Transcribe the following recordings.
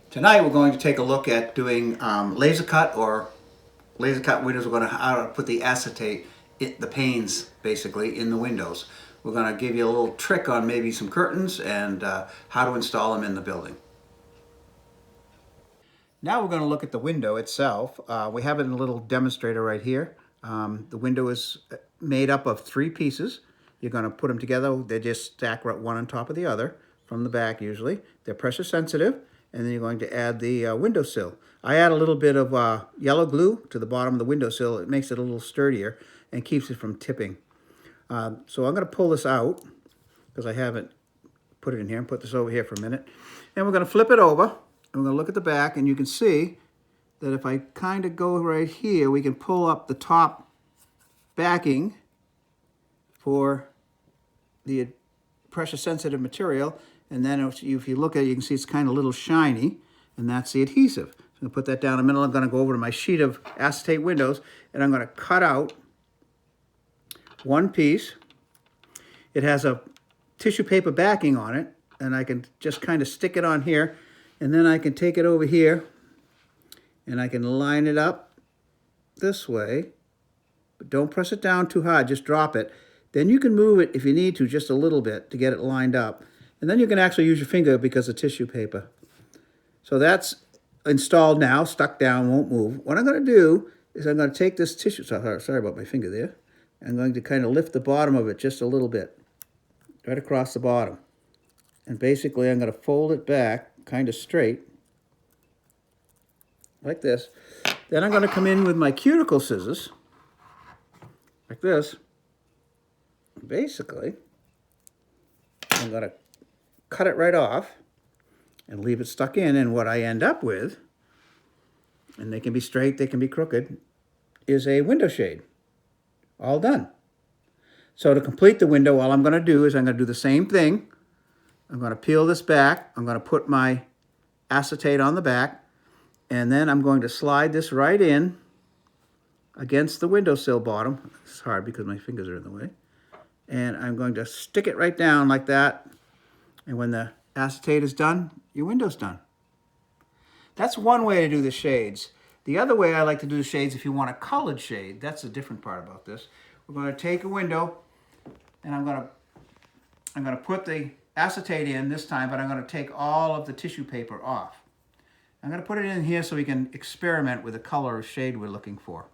Tonight we're going to take a look at doing laser cut windows. We're going to how to put the acetate, the panes basically, in the windows. We're going to give you a little trick on maybe some curtains and how to install them in the building. Now we're going to look at the window itself. We have it in a little demonstrator right here. The window is made up of 3 pieces. You're going to put them together. They just stack right one on top of the other from the back usually. They're pressure sensitive. And then you're going to add the windowsill. I add a little bit of yellow glue to the bottom of the windowsill. It makes it a little sturdier and keeps it from tipping. So I'm going to pull this out because I haven't put it in here, and put this over here for a minute. And we're going to flip it over, and we're going to look at the back, and you can see that if I kind of go right here, we can pull up the top backing for the pressure-sensitive material. And then if you look at it, you can see it's kind of a little shiny, and that's the adhesive. So I'm going to put that down in the middle. I'm going to go over to my sheet of acetate windows, and I'm going to cut out one piece. It has a tissue paper backing on it, and I can just kind of stick it on here, and then I can take it over here, and I can line it up this way. But don't press it down too hard, just drop it. Then you can move it if you need to, just a little bit to get it lined up. And then you can actually use your finger because of tissue paper. So that's installed now, stuck down, won't move. What I'm going to do is I'm going to take this tissue, sorry about my finger there. I'm going to kind of lift the bottom of it just a little bit, right across the bottom. And basically I'm going to fold it back kind of straight, like this. Then I'm going to come in with my cuticle scissors, like this. Basically, I'm going to cut it right off and leave it stuck in, and what I end up with, and they can be straight, they can be crooked, is a window shade. All done. So to complete the window, all I'm going to do is I'm going to do the same thing. I'm going to peel this back. I'm going to put my acetate on the back, and then I'm going to slide this right in against the windowsill bottom. It's hard because my fingers are in the way. And I'm going to stick it right down like that. And when the acetate is done, your window's done. That's one way to do the shades. The other way I like to do the shades, if you want a colored shade, that's the different part about this. We're going to take a window, and I'm going to put the acetate in this time, but I'm going to take all of the tissue paper off. I'm going to put it in here so we can experiment with the color or shade we're looking for.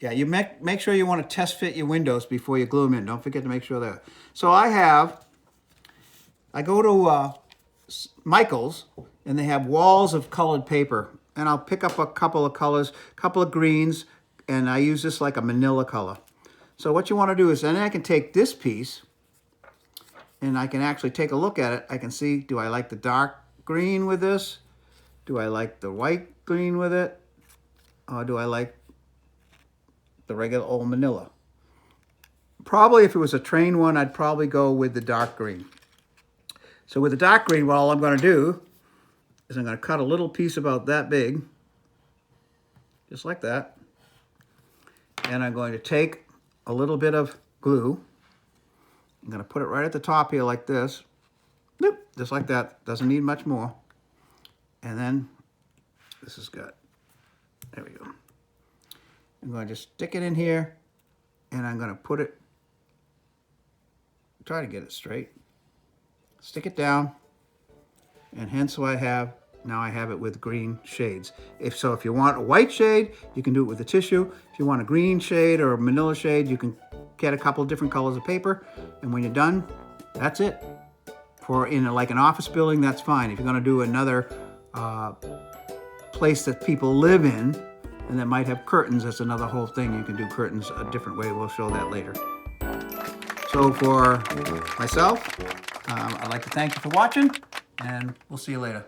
Yeah, you make sure you want to test fit your windows before you glue them in. Don't forget to make sure that. So I go to Michael's, and they have walls of colored paper. And I'll pick up a couple of colors, a couple of greens, and I use this like a manila color. So what you want to do is, then I can take this piece, and I can actually take a look at it. I can see, do I like the dark green with this? Do I like the white green with it? Or do I like the regular old manila? Probably if it was a train one, I'd probably go with the dark green. So with the dark green, what all I'm going to do is I'm going to cut a little piece about that big, just like that. And I'm going to take a little bit of glue. I'm going to put it right at the top here like this. Nope, just like that. Doesn't need much more. And then this is good. There we go. I'm going to just stick it in here, and I'm going to put it, try to get it straight, stick it down, and hence why now I have it with green shades. If you want a white shade, you can do it with the tissue. If you want a green shade or a manila shade, you can get a couple of different colors of paper, and when you're done, that's it. For like an office building, that's fine. If you're going to do another place that people live in, and that might have curtains, that's another whole thing. You can do curtains a different way. We'll show that later. So for myself, I'd like to thank you for watching, and we'll see you later.